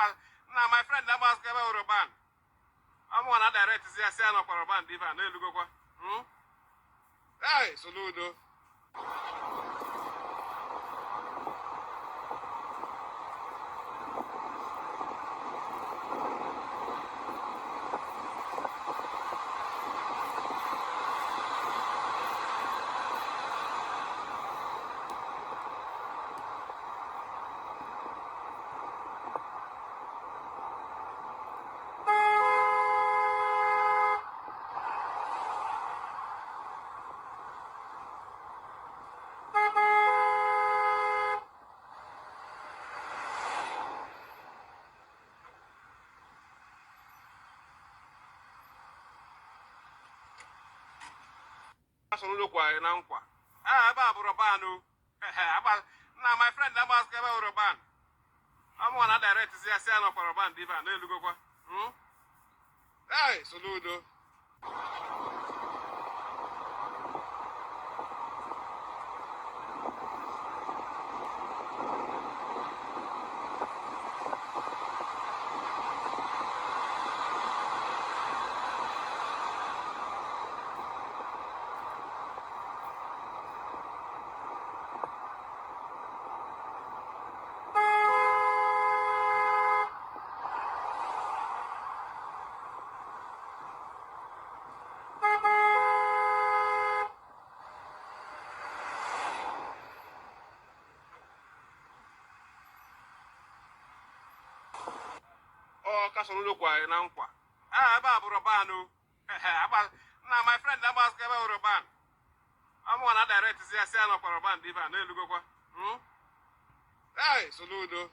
Now my friend that was given Uroban. I'm one of direct is say no Uroban diva no lugo kwa. Hey, Soludo. Soludo kwa na nkwa. Aba Uroban now my friend that was given Uroban. I'm one of direct is say no Uroban diva no lugo kwa. Hey, Soludo. Soludo kwa na nkwa. Aba Uroban now my friend that was given Uroban. I'm one of direct is say no Uroban diva no lugo kwa. Hey, Soludo.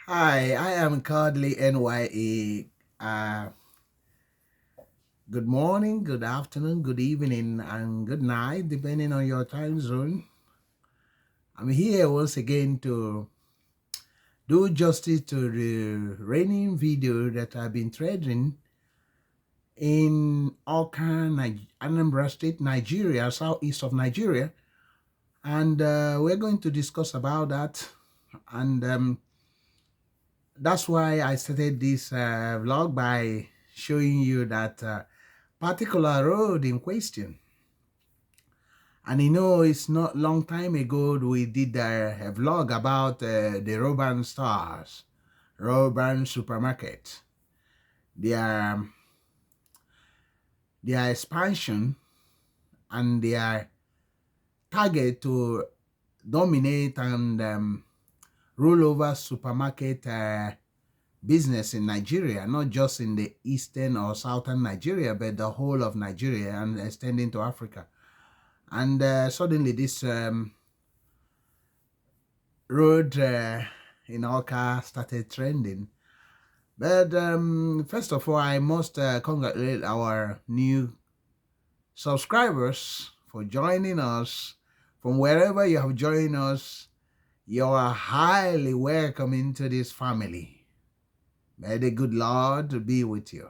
Hi, I am Kodili-nye. Good morning, good afternoon, good evening, and good night, depending on your time zone. I'm here once again to do justice to the raining video that I've been threading in Anambra State, Nigeria, southeast of Nigeria. And we're going to discuss about that. And that's why I started this vlog by showing you that particular road in question. And it's not long time ago we did a vlog about the Roban stars, Roban supermarket, their expansion and their target to dominate and rule over supermarket business in Nigeria, not just in the eastern or southern Nigeria, but the whole of Nigeria and extending to Africa. And suddenly this road in Oka started trending. But first of all, I must congratulate our new subscribers for joining us. From wherever you have joined us, you are highly welcome into this family. May the good Lord be with you.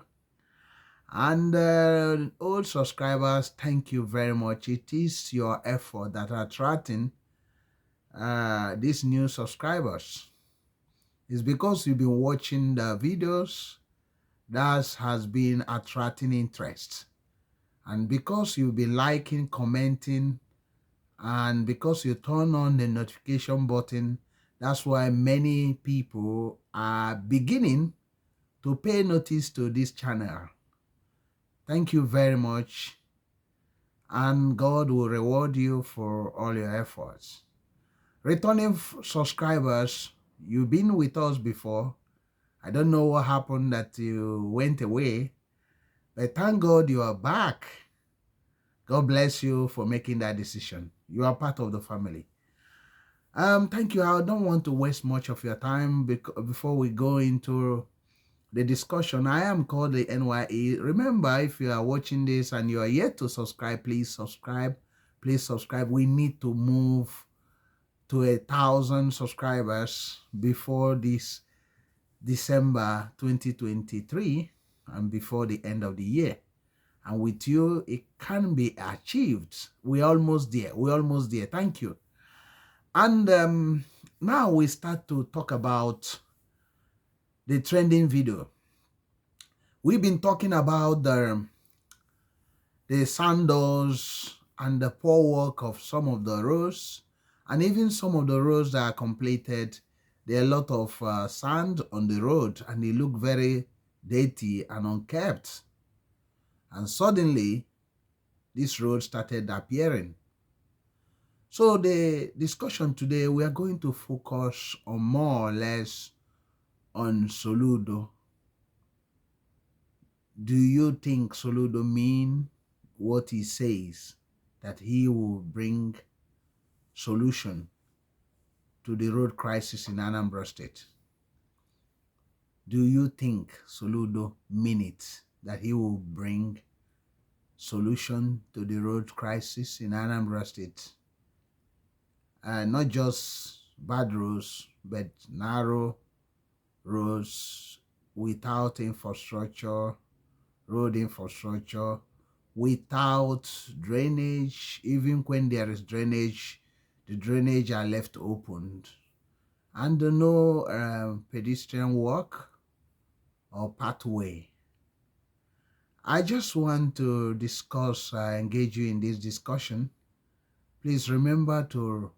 And old subscribers, thank you very much. It is your effort that are attracting these new subscribers. It's because you've been watching the videos that has been attracting interest. And because you've been liking, commenting, and because you turn on the notification button, that's why many people are beginning to pay notice to this channel. Thank you very much, and God will reward you for all your efforts. Returning subscribers, you've been with us before. I don't know what happened that you went away, But thank God you are back. God bless you for making that decision. You are part of the family. Thank you. I don't want to waste much of your time before we go into the discussion. I am called the NYE. Remember, if you are watching this and you are yet to subscribe, please subscribe. Please subscribe. We need to move to 1,000 subscribers before this December 2023 and before the end of the year. And with you, it can be achieved. We're almost there. We're almost there. Thank you. And now we start to talk about the trending video. We've been talking about the sandals and the poor work of some of the roads, and even some of the roads that are completed. There are a lot of sand on the road, and they look very dirty and unkept. And suddenly, this road started appearing. So the discussion today, we are going to focus on more or less on Soludo. Do you think Soludo mean what he says, that he will bring solution to the road crisis in Anambra State? Do you think Soludo mean it, that he will bring solution to the road crisis in Anambra State? Not just bad roads, but narrow roads without infrastructure, road infrastructure, without drainage. Even when there is drainage, the drainage are left open, and no pedestrian walk or pathway. I just want to discuss, engage you in this discussion. Please remember to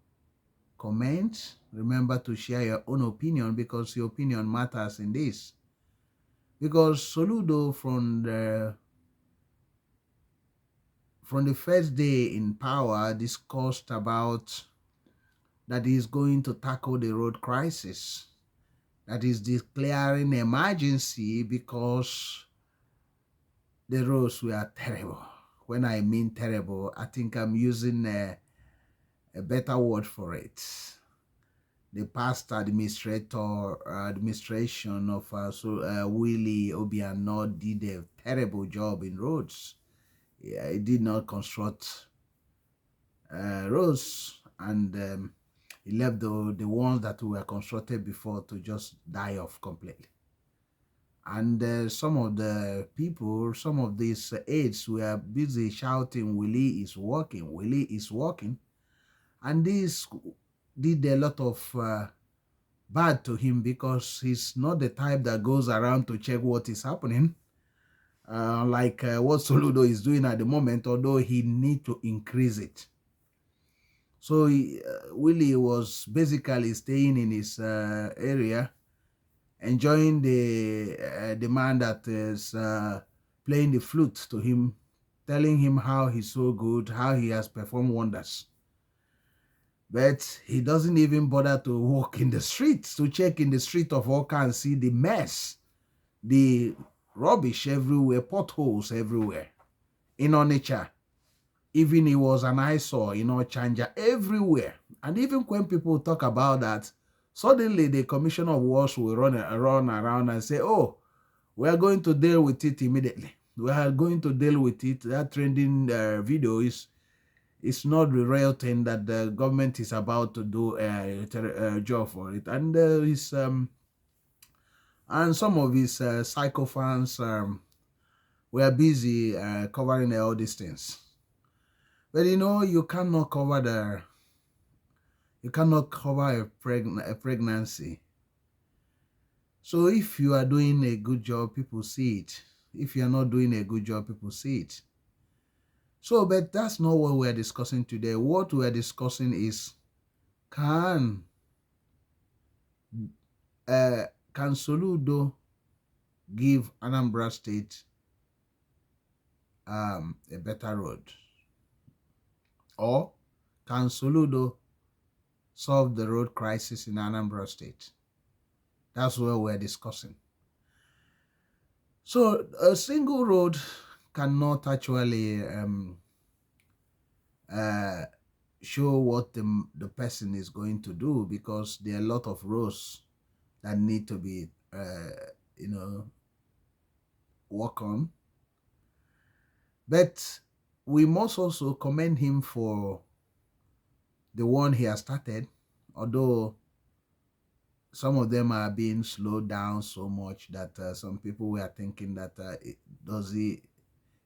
comment, remember to share your own opinion, because your opinion matters in this. Because Soludo, from the first day in power, discussed about that he is going to tackle the road crisis, that is declaring emergency because the roads were terrible. When I mean terrible, I think I'm using a better word for it. The past administration of Willie Obiano did a terrible job in roads. Yeah, he did not construct roads, and he left the ones that were constructed before to just die off completely. And some of the people, some of these aides were busy shouting, "Willie is working, Willie is working." And this did a lot of bad to him, because he's not the type that goes around to check what is happening, like what Soludo is doing at the moment, although he need to increase it. So Willie was basically staying in his area, enjoying the man that is playing the flute to him, telling him how he's so good, how he has performed wonders. But he doesn't even bother to walk in the streets, to check in the street of Oka and see the mess, the rubbish everywhere, potholes everywhere. In Onitsha, even it was an eyesore, Ochanja, everywhere. And even when people talk about that, suddenly the Commissioner of Works will run around and say, "Oh, we are going to deal with it immediately. We are going to deal with it." That trending video is not the real thing, that the government is about to do a job for it. And and some of his sycophants were busy covering all these things. But you cannot cover a pregnancy. So if you are doing a good job, people see it. If you are not doing a good job, people see it. So, but that's not what we're discussing today. What we're discussing is, can Soludo give Anambra State a better road? Or can Soludo solve the road crisis in Anambra State? That's what we're discussing. So a single road cannot actually show what the person is going to do, because there are a lot of roles that need to be work on. But we must also commend him for the one he has started, although some of them are being slowed down so much that some people were thinking that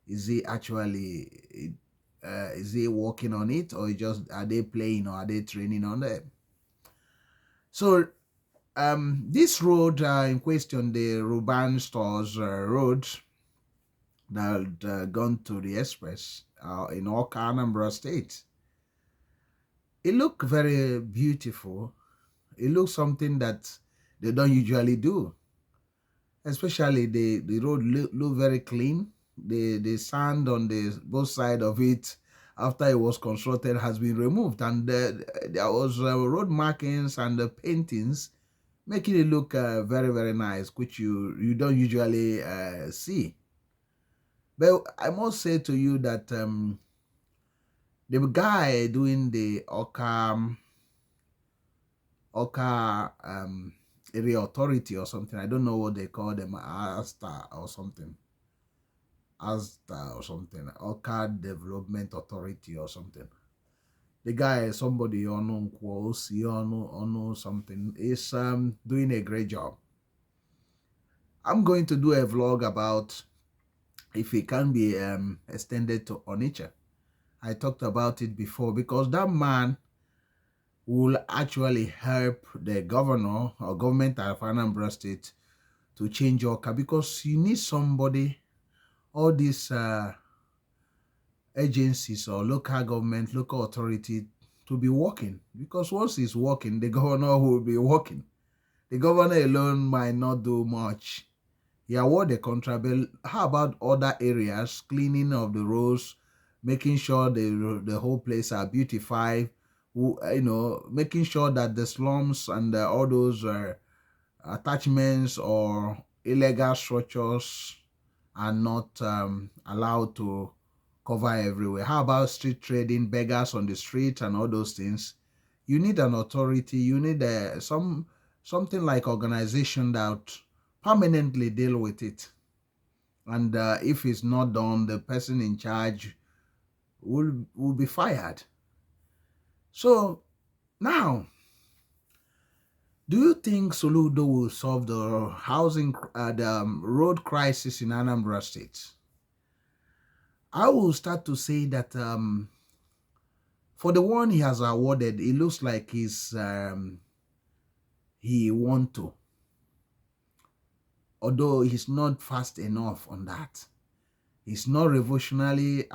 is he actually is he working on it, or just are they playing, or are they training on it? So this road in question, the Ruban Stores Road that gone to the express in Oka, Anambra State, it looked very beautiful. It looks something that they don't usually do. Especially the road look very clean. The sand on the both side of it after it was constructed has been removed, and there was road markings and the paintings making it look very, very nice, which you don't usually see. But I must say to you that the guy doing the Oka area authority or something, I don't know what they call them, Asta or something, Oka Development Authority or something. The guy, somebody on something, is doing a great job. I'm going to do a vlog about if it can be extended to Onitsha. I talked about it before, because that man will actually help the governor or government of Anambra State to change Oka, because you need somebody, all these agencies or local government, local authority to be working, because once he's working, the governor will be working. The governor alone might not do much. He award the contract, but how about other areas, cleaning of the roads, making sure the whole place are beautified, making sure that the slums and all those attachments or illegal structures are not allowed to cover everywhere. How about street trading, beggars on the street and all those things? You need an authority. You need something like organization that permanently deal with it. And if it's not done, the person in charge will be fired. So now, do you think Soludo will solve the housing, the road crisis in Anambra State? I will start to say that for the one he has awarded, it looks like he want to, although he's not fast enough on that. He's not revolutionary,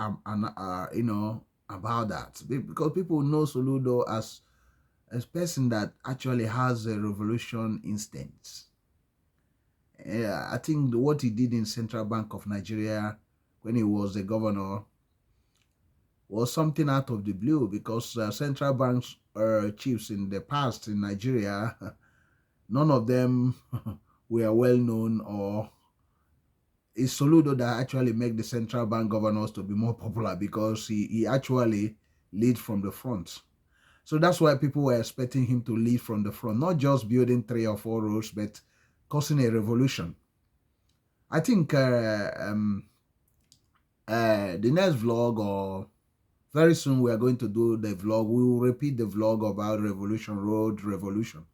about that, because people know Soludo as a person that actually has a revolution instinct. I think what he did in Central Bank of Nigeria when he was the governor was something out of the blue, because central bank chiefs in the past in Nigeria, none of them were well known, or it's Soludo that actually make the central bank governors to be more popular, because he actually lead from the front. So that's why people were expecting him to lead from the front, not just building 3 or 4 roads, but causing a revolution. I think the next vlog, or very soon, we are going to do the vlog. We will repeat the vlog about Revolution Road, Revolution.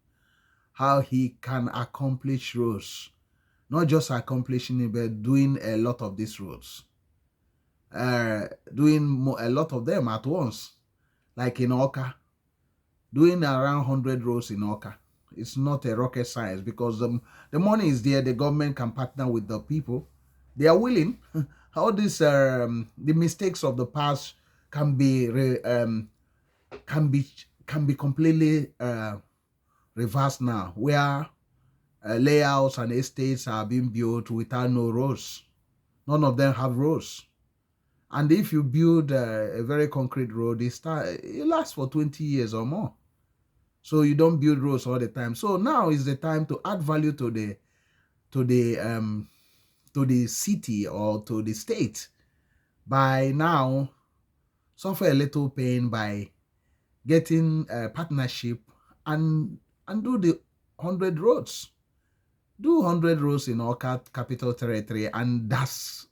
How he can accomplish roads. Not just accomplishing it, but doing a lot of these roads. Doing a lot of them at once. Like in Oka. Doing around 100 roads in Oka. It's not a rocket science, because the money is there. The government can partner with the people. They are willing. All these the mistakes of the past can be completely reversed now, where layouts and estates are being built without no roads. None of them have roads. And if you build a very concrete road, it lasts for 20 years or more. So you don't build roads all the time. So now is the time to add value to the city or to the state, by now suffer a little pain by getting a partnership and do the 100 roads. Do 100 roads in all capital territory, and that's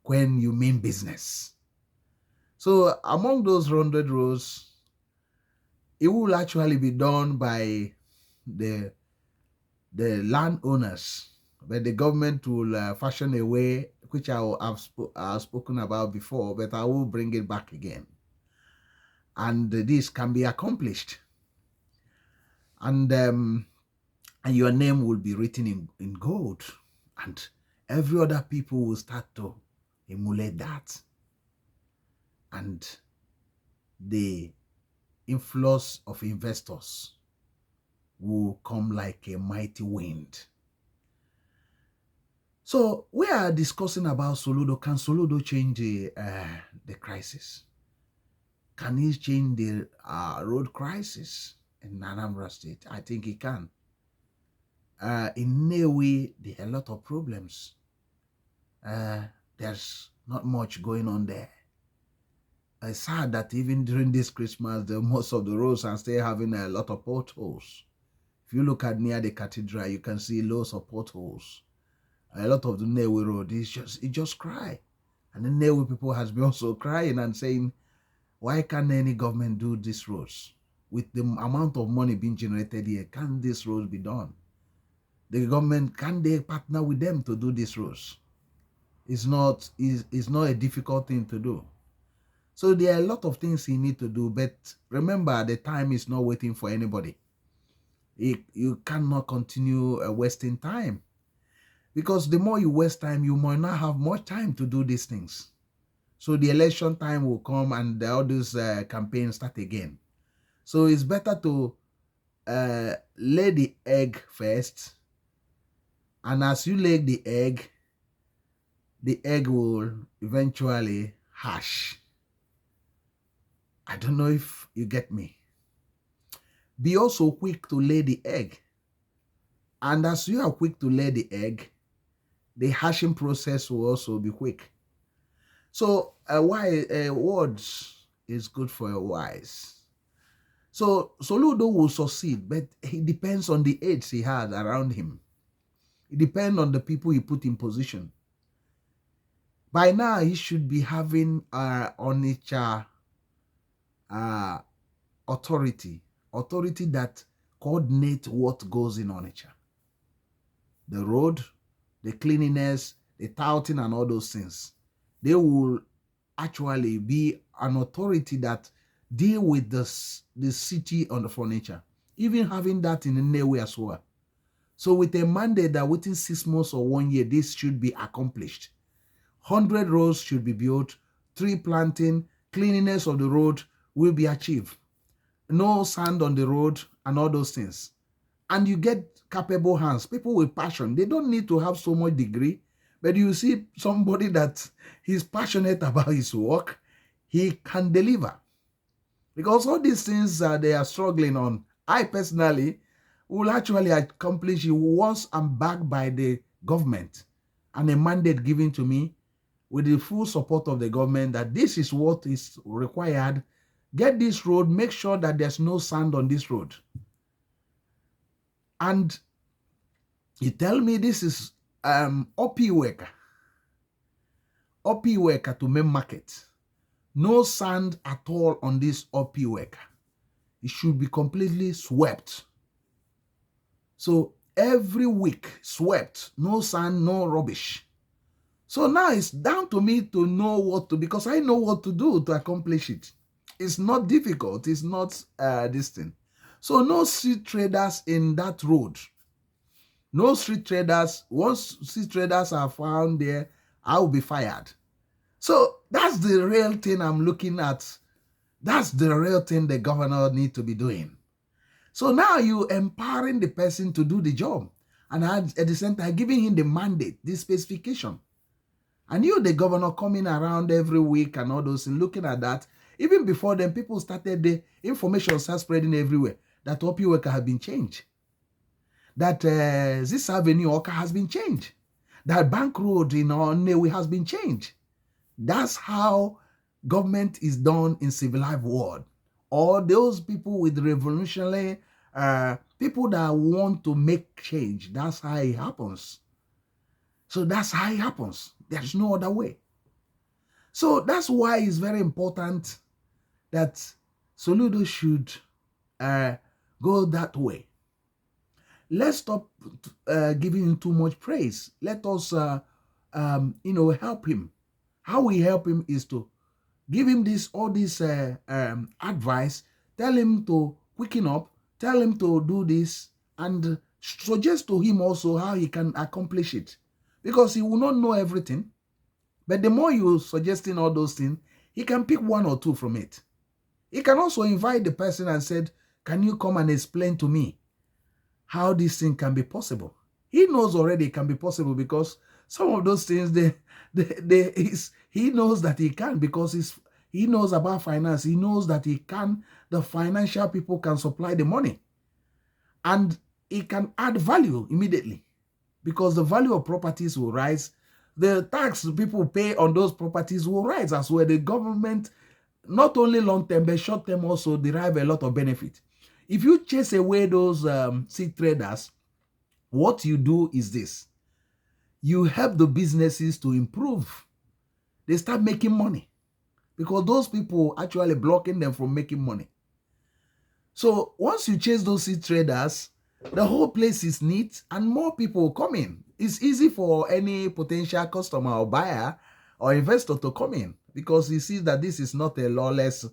when you mean business. So among those 100 roads, it will actually be done by the landowners, but the government will fashion a way, which I have spoken about before, but I will bring it back again. And this can be accomplished. And your name will be written in gold, and every other people will start to emulate that. And the influx of investors will come like a mighty wind. So we are discussing about Soludo. Can Soludo change the crisis? Can he change the road crisis in Anambra State? I think he can. In Newe, there are a lot of problems. There's not much going on there. It's sad that even during this Christmas, most of the roads are still having a lot of potholes. If you look at near the cathedral, you can see loads of potholes. A lot of the Newe road it just cry. And the Newe people has been also crying and saying, why can't any government do these roads? With the amount of money being generated here, can these roads be done? The government, can they partner with them to do these roads? It's not a difficult thing to do. So there are a lot of things he need to do, but remember, the time is not waiting for anybody. You cannot continue wasting time, because the more you waste time, you might not have much time to do these things. So the election time will come and all those campaigns start again. So it's better to lay the egg first, and as you lay the egg will eventually hatch. I don't know if you get me. Be also quick to lay the egg. And as you are quick to lay the egg, the hatching process will also be quick. So words is good for a wise. So Soludo will succeed, but it depends on the aides he has around him. It depends on the people he put in position. By now, he should be having Onitsha authority that coordinate what goes in Onitsha. The road, the cleanliness, the touting, and all those things. They will actually be an authority that deal with the city on the furniture. Even having that in Newe as well. So with a mandate that within 6 months or 1 year, this should be accomplished. 100 roads should be built, tree planting, cleanliness of the road will be achieved. No sand on the road and all those things. And you get capable hands, people with passion. They don't need to have so much degree, but you see somebody that he's passionate about his work, he can deliver. Because all these things they are struggling on, I personally will actually accomplish it once I'm backed by the government and a mandate given to me with the full support of the government that this is what is required. Get this road, make sure that there's no sand on this road. And you tell me this is Obicubana to main market. No sand at all on this Obicubana. It should be completely swept. So every week swept, no sand, no rubbish. So now it's down to me to know what to, because I know what to do to accomplish it. It's not difficult. It's not this thing. So no street traders in that road. No street traders. Once street traders are found there, I'll be fired. So that's the real thing I'm looking at. That's the real thing the governor needs to be doing. So now you empowering the person to do the job. And at the same time, giving him the mandate, the specification. And you, the governor, coming around every week and all those and looking at that. Even before then, people started, the information started spreading everywhere that Obicubana has been changed. That this avenue Oka has been changed. That bank road in Newe has been changed. That's how government is done in civilized world. Or those people with revolutionary, people that want to make change. That's how it happens. So that's how it happens. There's no other way. So that's why it's very important that Soludo should go that way. Let's stop giving him too much praise. Let us, help him. How we help him is to give him all this advice. Tell him to quicken up. Tell him to do this, and suggest to him also how he can accomplish it, because he will not know everything. But the more you suggesting all those things, he can pick one or two from it. He can also invite the person and said, "Can you come and explain to me how this thing can be possible?" He knows already it can be possible, because some of those things he knows that he can, because he knows about finance. He knows that the financial people can supply the money, and it can add value immediately, because the value of properties will rise. The tax people pay on those properties will rise as well. The government, not only long term but short term, also derive a lot of benefit. If you chase away those seed traders, what you do is this: you help the businesses to improve. They start making money, because those people actually blocking them from making money. So once you chase those seed traders, the whole place is neat and more people come in. It's easy for any potential customer or buyer or investor to come in, because he sees that this is not a lawless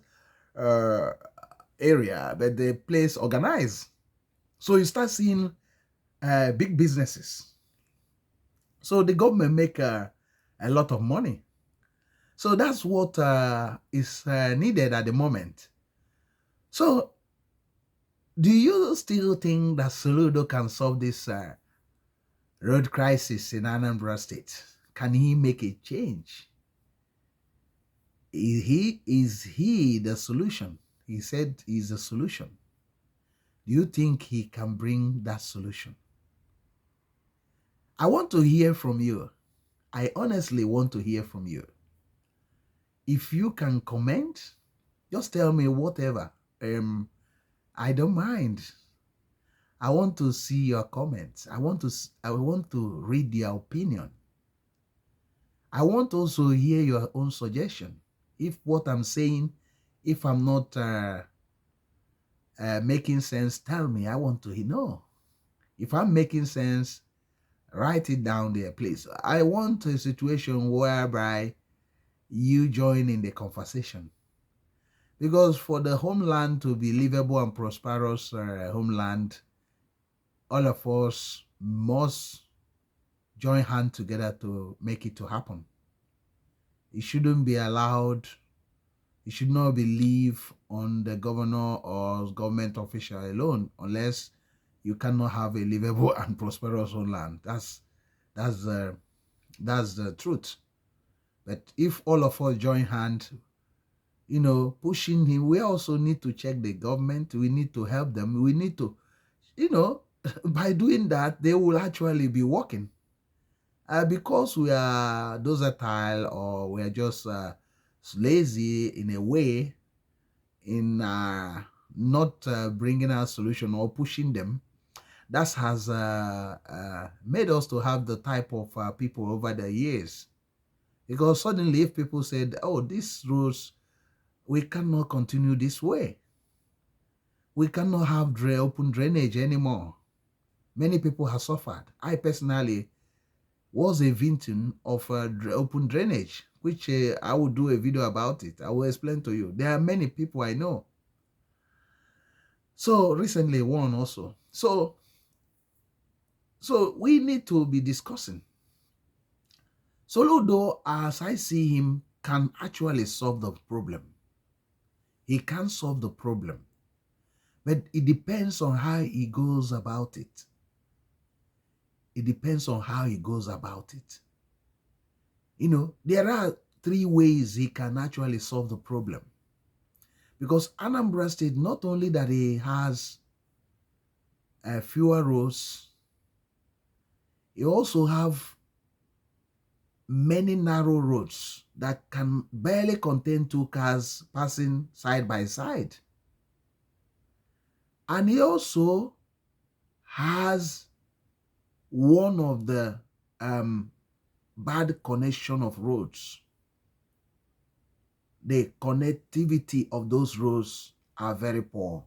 area, but the place organized. So you start seeing big businesses. So the government make a lot of money. So that's what is needed at the moment. So do you still think that Soludo can solve this road crisis in Anambra State? Can he make a change? Is he the solution? He said he's the solution. Do you think he can bring that solution? I want to hear from you. I honestly want to hear from you. If you can comment, just tell me whatever. I don't mind. I want to see your comments. I want to read your opinion. I want to also hear your own suggestion. If what I'm saying, if I'm not making sense, tell me. I want to know. If I'm making sense, write it down there, please. I want a situation whereby you join in the conversation. Because for the homeland to be livable and prosperous homeland, all of us must join hands together to make it to happen. It shouldn't be allowed, it should not be leave on the governor or government official alone, unless you cannot have a livable and prosperous homeland. That's the truth. But if all of us join hands, pushing him, we also need to check the government. We need to help them. We need to, by doing that, they will actually be working. Because we are docile, or we are just lazy in a way, in not bringing a solution or pushing them, that has made us to have the type of people over the years. Because suddenly, if people said, "Oh, these rules, we cannot continue this way. We cannot have open drainage anymore." Many people have suffered. I personally was a victim of open drainage, which I will do a video about it. I will explain to you. There are many people I know. So recently one also. So we need to be discussing. Soludo, as I see him, can actually solve the problem. He can solve the problem. But it depends on how he goes about it. It depends on how he goes about it. There are 3 ways he can actually solve the problem. Because Anambra State, not only that he has fewer roads, he also have many narrow roads. that can barely contain 2 cars passing side by side. And he also has one of the bad connection of roads. The connectivity of those roads are very poor.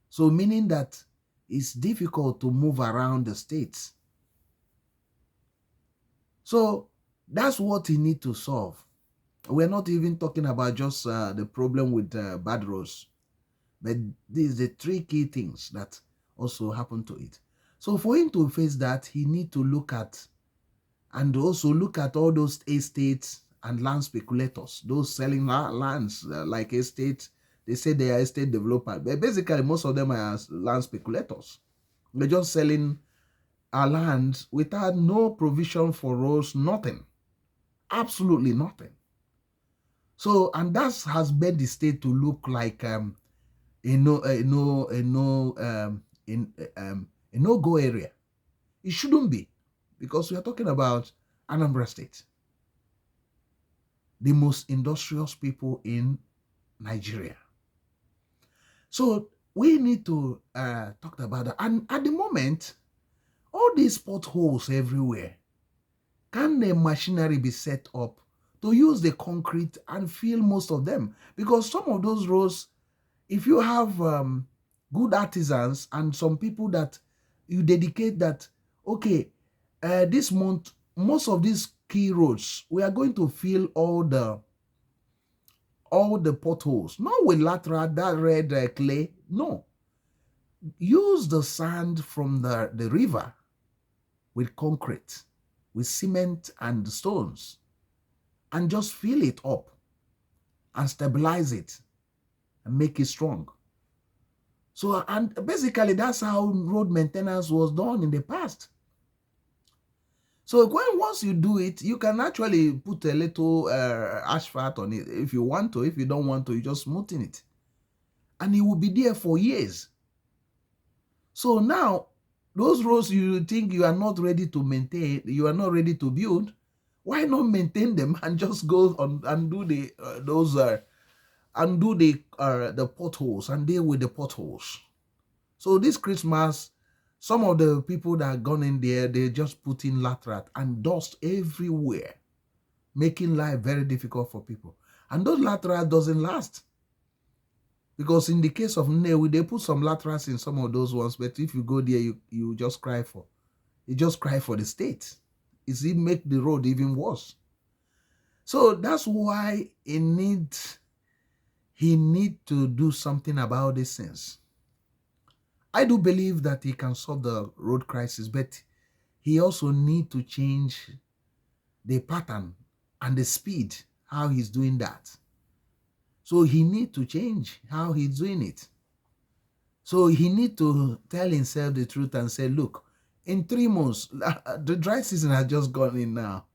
So meaning that it's difficult to move around the states. So that's what he needs to solve. We're not even talking about just the problem with bad roads, but these are the 3 key things that also happen to it. So for him to face that, he needs to look at and also look at all those estates and land speculators, those selling lands like estates. They say they are estate developers, but basically most of them are land speculators. They're just selling our land without no provision for roads, nothing, absolutely nothing. So, and that has made the state to look like a no-go area. It shouldn't be, because we are talking about Anambra State, the most industrious people in Nigeria. So we need to talk about that. And at the moment, all these potholes everywhere, can the machinery be set up to use the concrete and fill most of them? Because some of those roads, if you have good artisans and some people that you dedicate that, okay, this month, most of these key roads, we are going to fill all the potholes, not with lateral, that red clay, no. Use the sand from the river with concrete, with cement and stones, and just fill it up and stabilize it and make it strong. So, and basically that's how road maintenance was done in the past. So once you do it, you can actually put a little asphalt on it if you want to. If you don't want to, you just smoothen it. And it will be there for years. So now, those roads you think you are not ready to maintain, you are not ready to build, why not maintain them and just go on and do the the potholes and deal with the potholes? So this Christmas, some of the people that have gone in there, they just put in lateral and dust everywhere, making life very difficult for people. And those laterals doesn't last. Because in the case of Nnewi, they put some laterals in some of those ones, but if you go there, you just cry for. You just cry for the state. It make the road even worse. So that's why he need to do something about these things. I do believe that he can solve the road crisis, but he also need to change the pattern and the speed, how he's doing that. So he need to change how he's doing it. So he need to tell himself the truth and say, look, in 3 months, the dry season has just gone in now.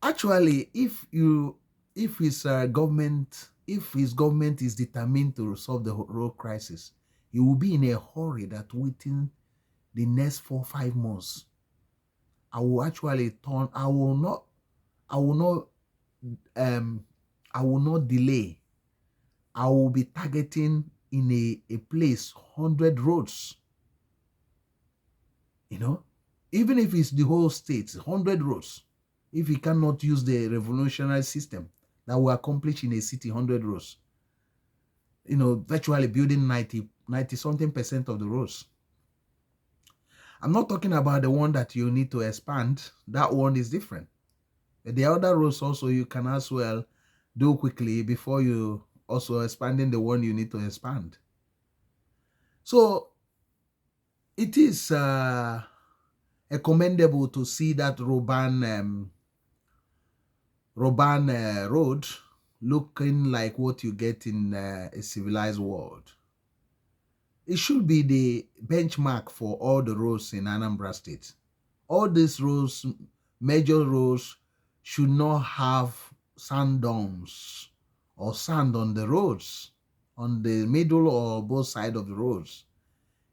Actually, if his government is determined to solve the road crisis, he will be in a hurry that within the next 4 or 5 months, I will not delay. I will be targeting in a place 100 roads. Even if it's the whole state, 100 roads. If he cannot use the revolutionary system that will accomplish in a city 100 roads, virtually building 90 something percent of the roads. I'm not talking about the one that you need to expand. That one is different. The other roads also you can as well do quickly before you also expanding the one you need to expand. So it is commendable to see that Roban road looking like what you get in a civilized world. It should be the benchmark for all the roads in Anambra State. All these roads, major roads, should not have sand dunes or sand on the roads, on the middle or both sides of the roads.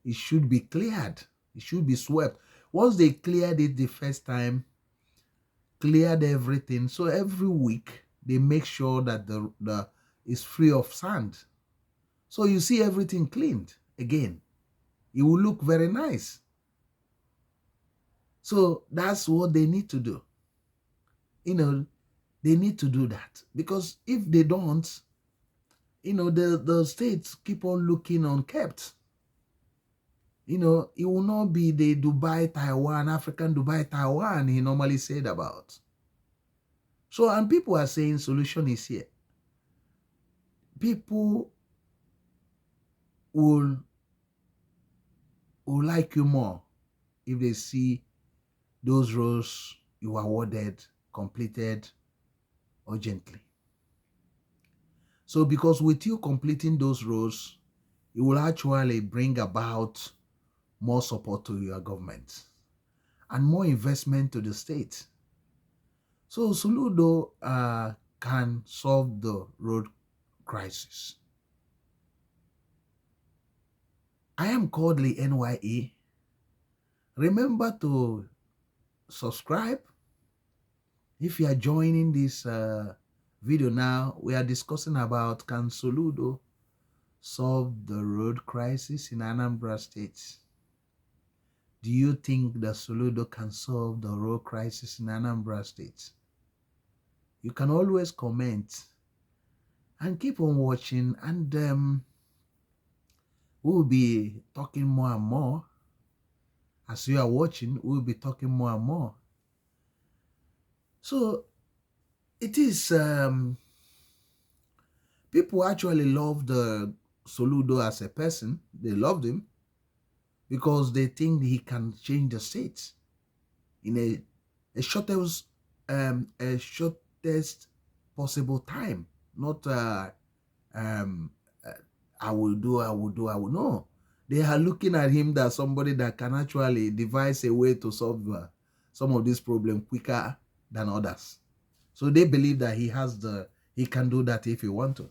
It should be cleared. It should be swept. Once they cleared it the first time, cleared everything. So every week they make sure that the is free of sand. So you see everything cleaned again. It will look very nice. So that's what they need to do. They need to do that, because if they don't, the states keep on looking unkept. It will not be the Dubai, Taiwan, African Dubai, Taiwan he normally said about. So, and people are saying solution is here. People will like you more if they see those roles you awarded completed urgently. So, because with you completing those roles, it will actually bring about more support to your government and more investment to the state. So Soludo can solve the road crisis. I am Kodili-nye. Remember to subscribe. If you are joining this video now, we are discussing about, can Soludo solve the road crisis in Anambra State? Do you think that Soludo can solve the road crisis in Anambra State? You can always comment and keep on watching, and we'll be talking more and more. As you are watching, we'll be talking more and more. So it is, people actually love the Soludo as a person. They loved him because they think he can change the state in a shortest possible time. Not I will do. No, they are looking at him as somebody that can actually devise a way to solve some of this problem quicker than others. So they believe that he can do that if he want to.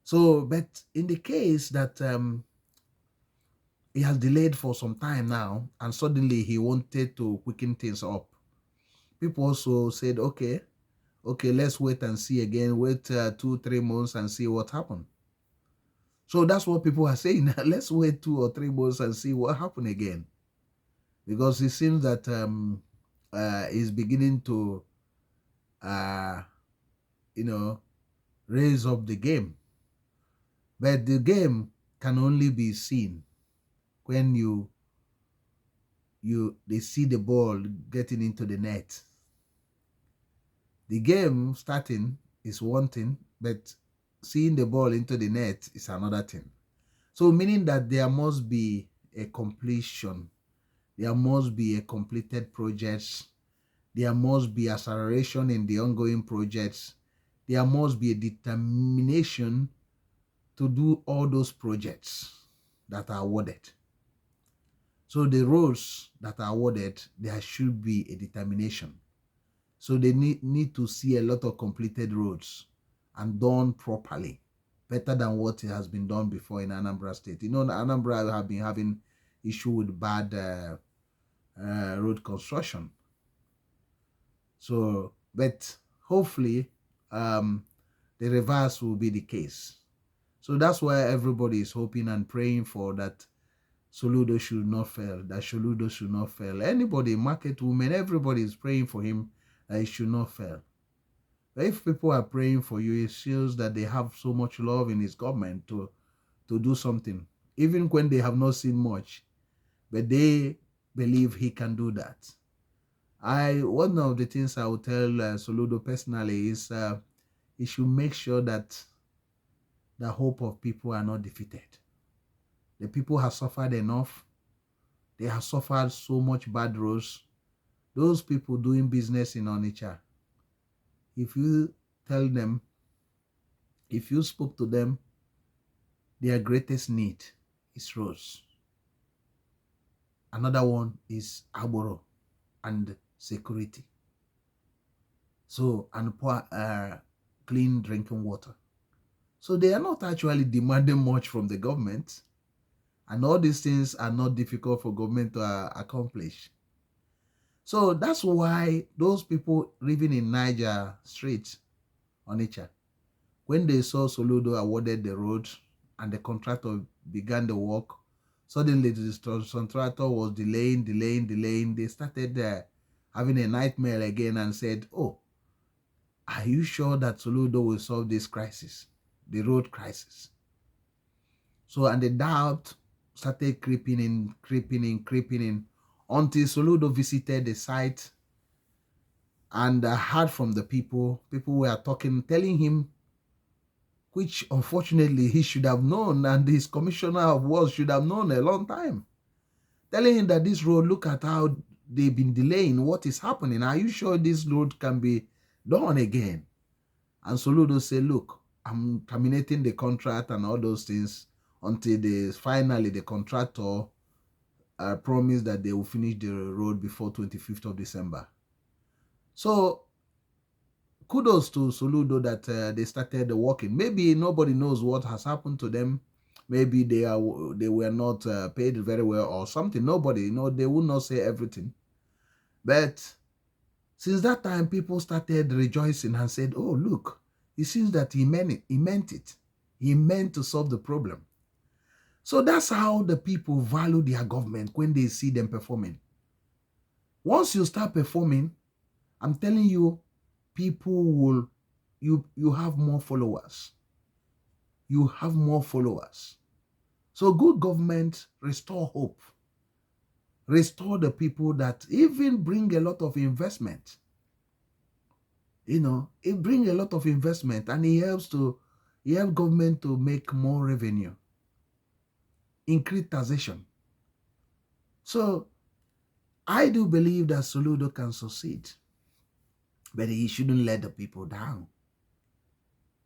So, but in the case that he has delayed for some time now, and suddenly he wanted to quicken things up, people also said, okay, let's wait and see again. Wait 2-3 months and see what happened. So that's what people are saying. Let's wait 2 or 3 months and see what happened again, because it seems that he's beginning to, raise up the game. But the game can only be seen when they see the ball getting into the net. The game starting is one thing, but seeing the ball into the net is another thing. So meaning that there must be a completion. There must be a completed project. There must be acceleration in the ongoing projects. There must be a determination to do all those projects that are awarded. So the roles that are awarded, there should be a determination. So they need to see a lot of completed roads and done properly, better than what has been done before in Anambra State. Anambra have been having issue with bad road construction. So, but hopefully the reverse will be the case. So that's why everybody is hoping and praying for that Soludo should not fail, that Soludo should not fail. Anybody, market women, everybody is praying for him that he should not fail. But if people are praying for you, it shows that they have so much love in his government to do something, even when they have not seen much, but they believe he can do that. One of the things I will tell Soludo personally is he should make sure that the hope of people are not defeated. The people have suffered enough. They have suffered so much bad roads. Those people doing business in Onitsha, if you tell them, if you spoke to them, their greatest need is roads. Another one is arboro and security. So, and poor clean drinking water. So they are not actually demanding much from the government. And all these things are not difficult for government to accomplish. So that's why those people living in Niger Street, Onitsha, when they saw Soludo awarded the road and the contractor began the work, suddenly the contractor was delaying. They started having a nightmare again and said, oh, are you sure that Soludo will solve this crisis, the road crisis? So, and the doubt started creeping in, until Soludo visited the site and heard from the people. People were talking, telling him, which unfortunately he should have known, and his commissioner of works should have known a long time, telling him that this road, look at how they've been delaying, what is happening? Are you sure this road can be done again? And Soludo said, look, I'm terminating the contract and all those things until finally the contractor promised that they will finish the road before 25th of December. So kudos to Soludo that they started working. Maybe nobody knows what has happened to them. Maybe they were not paid very well or something. Nobody, they will not say everything. But since that time, people started rejoicing and said, oh, look, it seems that he meant it. He meant it. He meant to solve the problem. So that's how the people value their government when they see them performing. Once you start performing, I'm telling you, people will, you have more followers. You have more followers. So good government restore hope. Restore the people that even bring a lot of investment. It brings a lot of investment and it helps government to make more revenue, increase taxation. So I do believe that Soludo can succeed, but he shouldn't let the people down.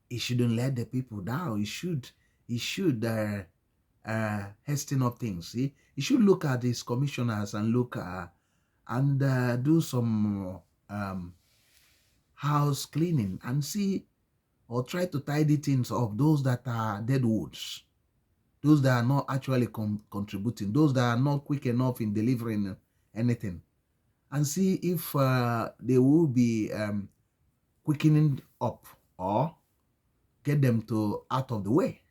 He shouldn't let the people down. He should hasten up things. He should look at his commissioners and look and do some house cleaning and see or try to tidy things up, those that are dead woods, those that are not actually contributing, those that are not quick enough in delivering anything, and see if they will be quickening up or get them to out of the way.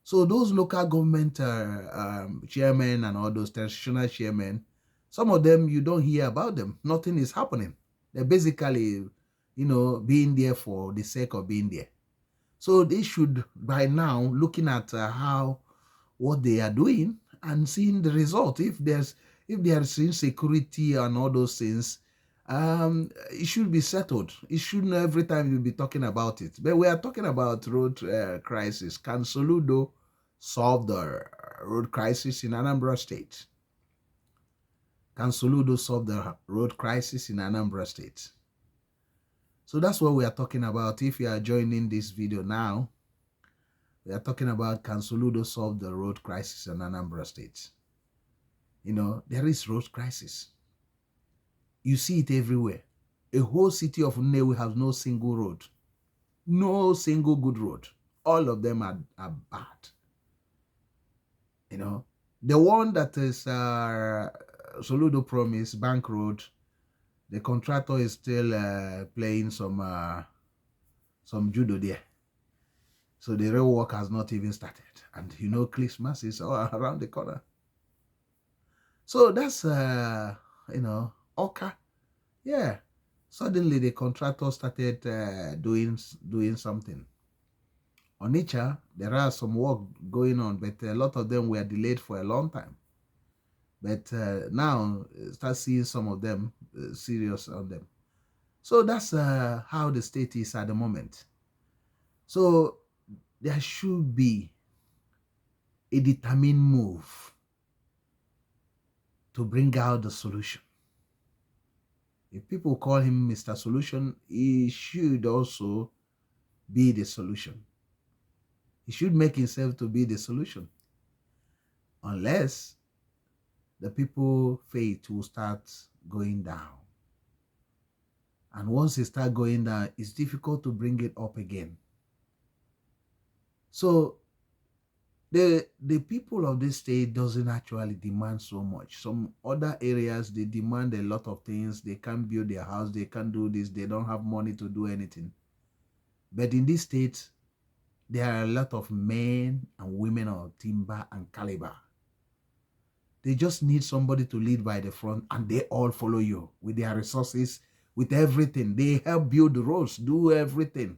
So those local government chairmen and all those transitional chairmen, some of them you don't hear about them. Nothing is happening. They're basically, being there for the sake of being there. So they should, by now, looking at what they are doing and seeing the result. If there's insecurity and all those things, it should be settled. It shouldn't every time you be talking about it. But we are talking about road crisis. Can Soludo solve the road crisis in Anambra State? Can Soludo solve the road crisis in Anambra State? So that's what we are talking about. If you are joining this video now, we are talking about, can Soludo solve the road crisis in Anambra State? There is road crisis. You see it everywhere. A whole city of Nnewi has no single road. No single good road. All of them are bad. The one that is Soludo Promise, Bank Road, the contractor is still playing some judo there. So the real work has not even started. And Christmas is all around the corner. So that's, Oka. Yeah. Suddenly the contractor started doing something. Onitsha, there are some work going on, but a lot of them were delayed for a long time. But now, start seeing some of them serious on them. So that's how the state is at the moment. So there should be a determined move to bring out the solution. If people call him Mr. Solution, he should also be the solution. He should make himself to be the solution. Unless the people faith will start going down. And once it starts going down, it's difficult to bring it up again. So The people of this state doesn't actually demand so much. Some other areas, they demand a lot of things. They can't build their house. They can't do this. They don't have money to do anything. But in this state, there are a lot of men and women of timber and caliber. They just need somebody to lead by the front, and they all follow you with their resources, with everything. They help build the roads, do everything.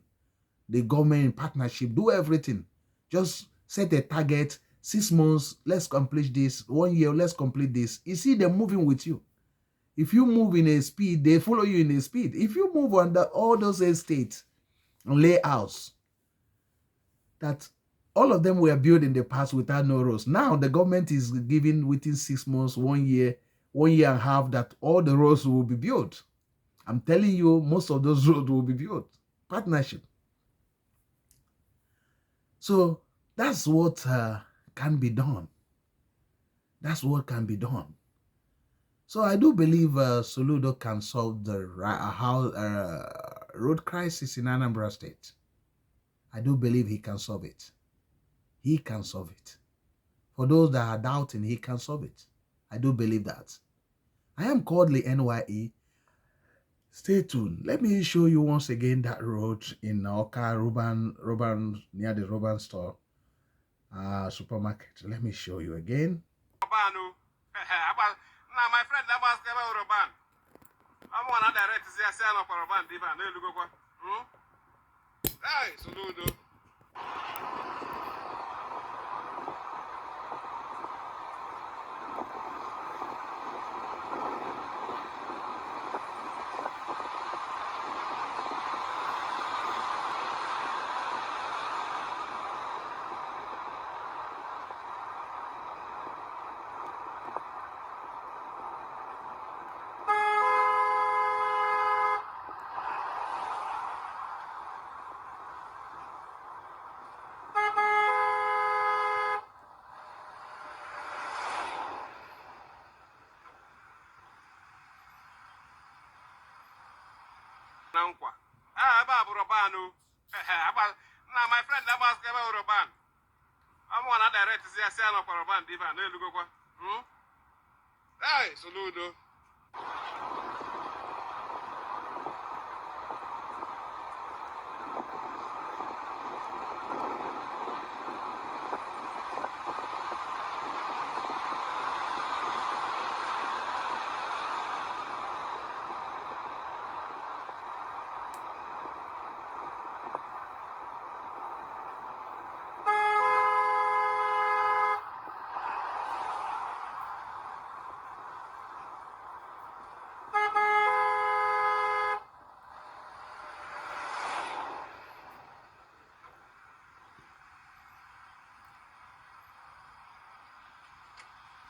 The government in partnership, do everything. Just set a target, 6 months, let's complete this. 1 year, let's complete this. You see them moving with you. If you move in a speed, they follow you in a speed. If you move under all those estates and layouts, that all of them were built in the past without no roads. Now the government is giving within 6 months, 1 year, 1 year and a half, that all the roads will be built. I'm telling you, most of those roads will be built. Partnership. So that's what can be done. That's what can be done. So I do believe Soludo can solve the road crisis in Anambra State. I do believe he can solve it. He can solve it. For those that are doubting, he can solve it. I do believe that. I am Kodili-nye. Stay tuned. Let me show you once again that road in Oka, Ruban, near the Ruban store supermarket. Let me show you again. Now my friend that was Roban. I'm one of the direct is here saying for Roban diva. No look what. Hey, Soludo. Now my friend that was Roban. I'm one of the direct is here saying for Roban diva. No look what. Hey, Soludo.